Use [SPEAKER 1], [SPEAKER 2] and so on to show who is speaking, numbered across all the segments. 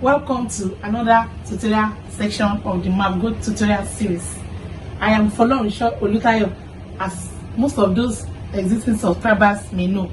[SPEAKER 1] Welcome to another tutorial section of the MapGo tutorial series. I am Folorunsho Olutayo, as most of those existing subscribers may know.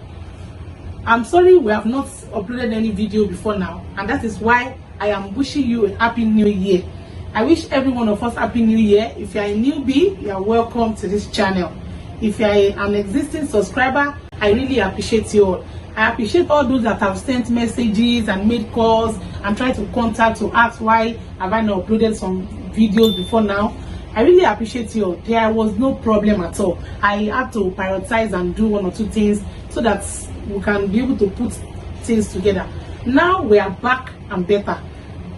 [SPEAKER 1] I'm sorry we have not uploaded any video before now, and that is why I am wishing you a happy new year. I wish every one of us happy new year. If you are a newbie, you are welcome to this channel. If you are an existing subscriber, I really appreciate you all. I appreciate all those that have sent messages and made calls and tried to contact to ask why have I not uploaded some videos before now. I really appreciate you all. There was no problem at all. I had to prioritize and do one or two things so that we can be able to put things together. Now we are back and better.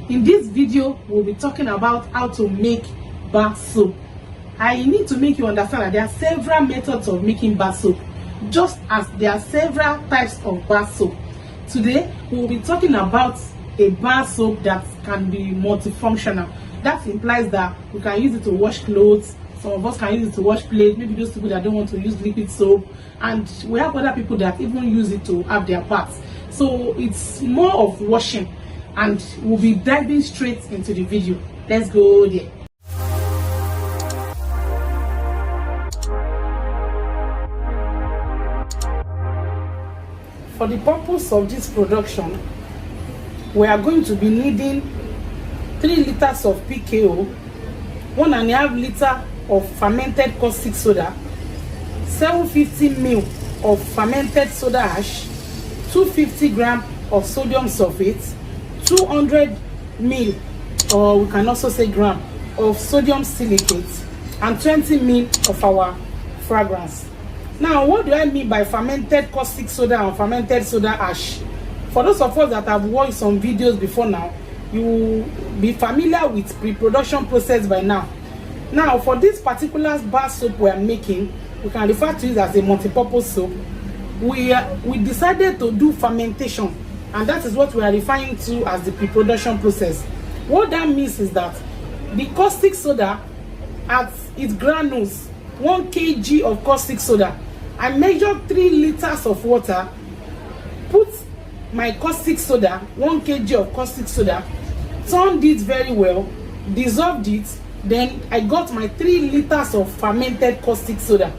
[SPEAKER 1] In this video, we'll be talking about how to make bar soap. I need to make you understand that there are several methods of making bar soap, just as there are several types of bar soap. Today, we will be talking about a bar soap that can be multifunctional. That implies that we can use it to wash clothes. Some of us can use it to wash plates. Maybe those people that don't want to use liquid soap. And we have other people that even use it to have their baths. So it's more of washing. And we'll be diving straight into the video. Let's go there. For the purpose of this production, we are going to be needing 3 liters of PKO, 1.5 liters of fermented caustic soda, 750 ml of fermented soda ash, 250 grams of sodium sulfate, 200 ml, or we can also say gram, of sodium silicate, and 20 ml of our fragrance. Now, what do I mean by fermented caustic soda and fermented soda ash? For those of us that have watched some videos before now, you will be familiar with pre-production process by now. Now, for this particular bar soap we are making, we can refer to it as a multi-purpose soap. We decided to do fermentation, and that is what we are referring to as the pre-production process. What that means is that the caustic soda, at its granules, 1 kg of caustic soda, I measured 3 liters of water, put my caustic soda, 1 kg of caustic soda, turned it very well, dissolved it, then I got my 3 liters of fermented caustic soda.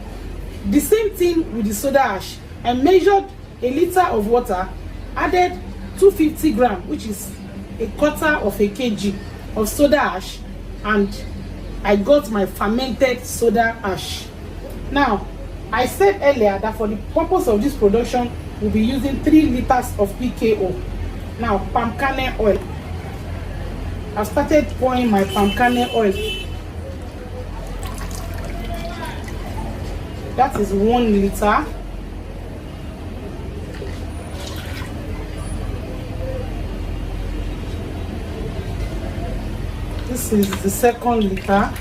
[SPEAKER 1] The same thing with the soda ash. I measured 1 liter of water, added 250 grams, which is 1/4 kg of soda ash, and I got my fermented soda ash. Now, I said earlier that for the purpose of this production, we'll be using 3 liters of PKO. Now, palm kernel oil. I've started pouring my palm kernel oil. That is 1 liter. This is the 2nd liter.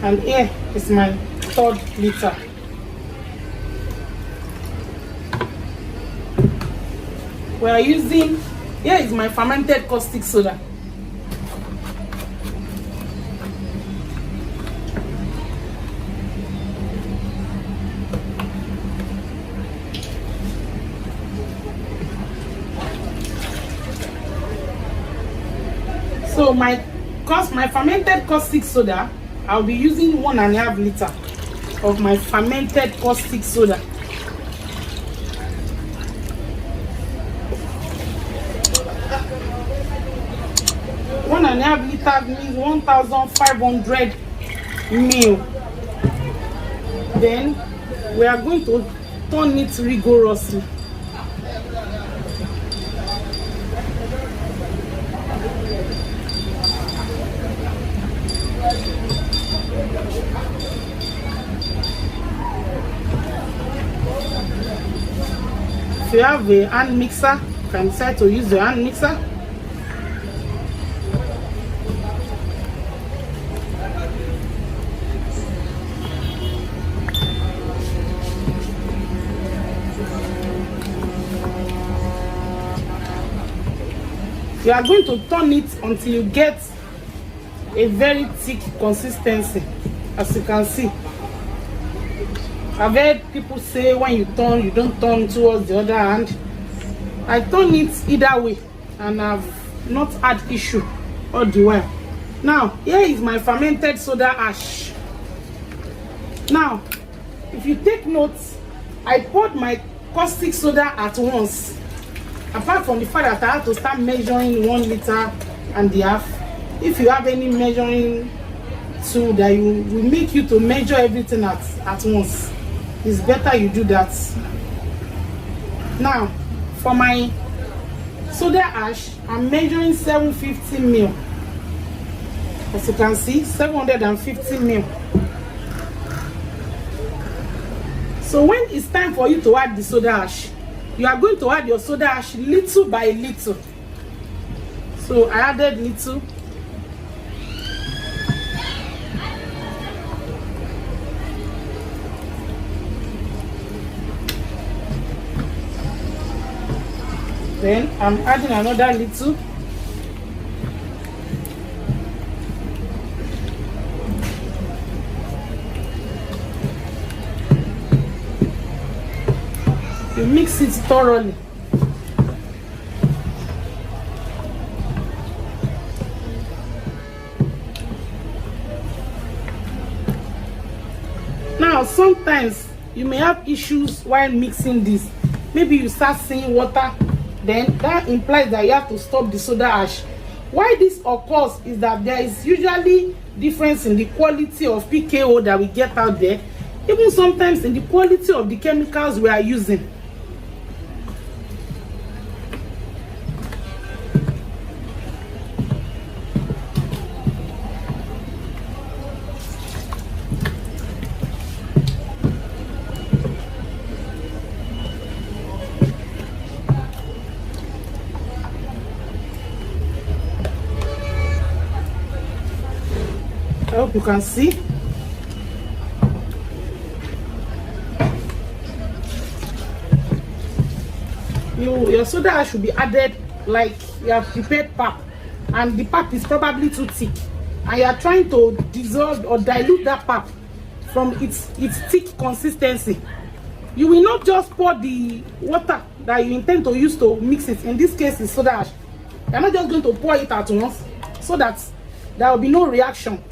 [SPEAKER 1] And here is my 3rd liter. We are using, here is my fermented caustic soda. So my fermented caustic soda, I'll be using 1.5 liter of my fermented caustic soda. One and a half liters means 1,500 ml. Then we are going to turn it rigorously. If you have a hand mixer, you can decide to use the hand mixer. You are going to turn it until you get a very thick consistency. as you can see. I've heard people say when you turn, you don't turn towards the other hand. I turn it either way, and I've not had issue all the while. Now, here is my fermented soda ash. Now, if you take notes, I poured my caustic soda at once. Apart from the fact that I have to start measuring 1.5 liters. If you have any measuring tool that will make you to measure everything at once, it's better you do that. Now, for my soda ash, I'm measuring 750 ml. As you can see, 750 ml. So when it's time for you to add the soda ash, you are going to add your soda ash little by little. So I added little. Then I'm adding another little. You mix it thoroughly. Now, sometimes you may have issues while mixing this. Maybe you start seeing water, then that implies that you have to stop the soda ash. Why this occurs is that there is usually difference in the quality of PKO that we get out there, even sometimes in the quality of the chemicals we are using. I hope you can see. Your soda ash should be added like you have prepared pap, and the pap is probably too thick, and you are trying to dissolve or dilute that pap from its thick consistency. You will not just pour the water that you intend to use to mix it. In this case, it's soda ash. You're not just going to pour it at once so that there will be no reaction.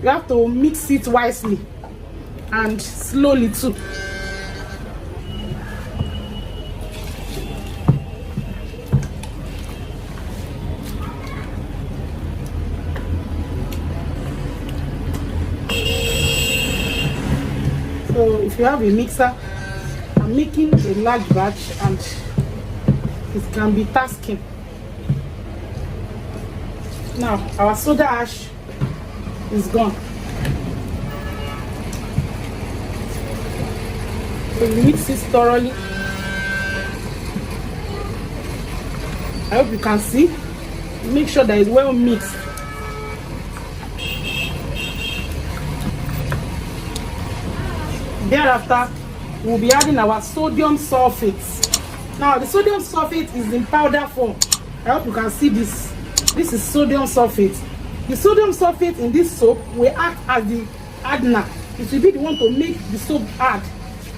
[SPEAKER 1] You have to mix it wisely and slowly too. So if you have a mixer, I'm making a large batch and it can be tasking. Now our soda ash is gone. So you mix it thoroughly. I hope you can see. Make sure that it's well mixed. Thereafter, we'll be adding our sodium sulfate. Now the sodium sulfate is in powder form. I hope you can see this. This is sodium sulfate. The sodium sulfate in this soap will act as the hardener. It will be the one to make the soap hard.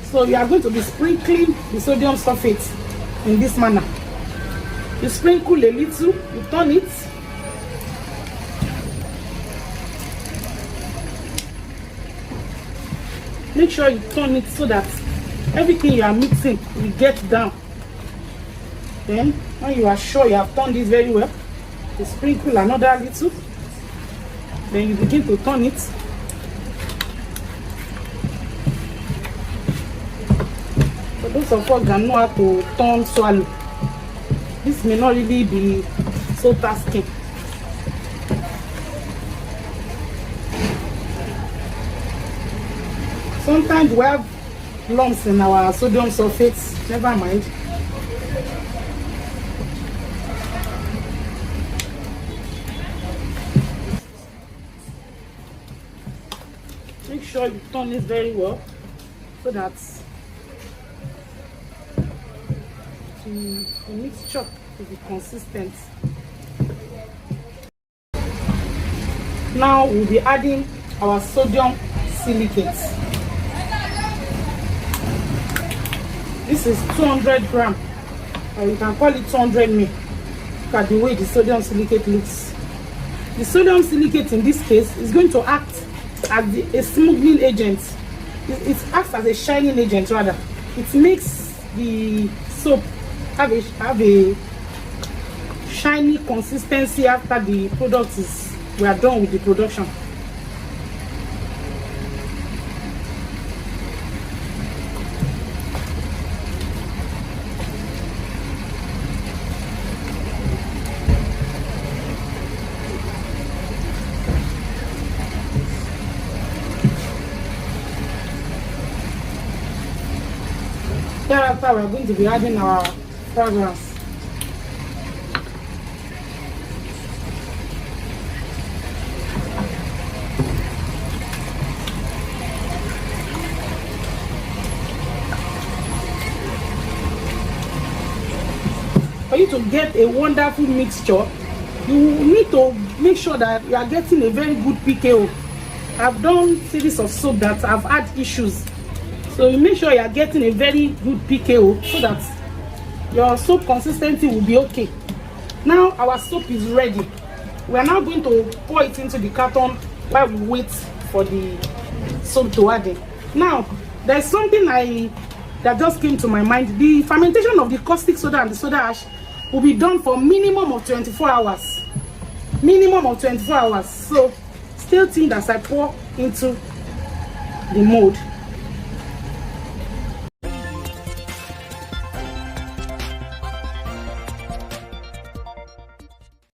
[SPEAKER 1] So you are going to be sprinkling the sodium sulfate in this manner. You sprinkle a little, you turn it. Make sure you turn it so that everything you are mixing will get down. Then when you are sure you have turned this very well, you sprinkle another little. Then you begin to turn it. For those of us that know how to turn swallow, this may not really be so tasking. Sometimes we have lumps in our sodium sulfates, never mind. Make sure you turn it very well so that the mixture will be consistent. Now we'll be adding our sodium silicate. This is 200 gram, or you can call it 200 ml. Look at the way the sodium silicate looks. The sodium silicate in this case is going to act as a smoothing agent. It acts as a shining agent rather. It makes the soap have a shiny consistency after the product we are done with the production. Thereafter, we are going to be adding our fragrance. For you to get a wonderful mixture, you need to make sure that you are getting a very good PKO. I've done series of soap that have had issues, so you make sure you are getting a very good PKO so that your soap consistency will be okay. Now our soap is ready. We are now going to pour it into the carton while we wait for the soap to add it. Now there's something that just came to my mind. The fermentation of the caustic soda and the soda ash will be done for minimum of 24 hours. Minimum of 24 hours. So still tuned as I pour into the mold.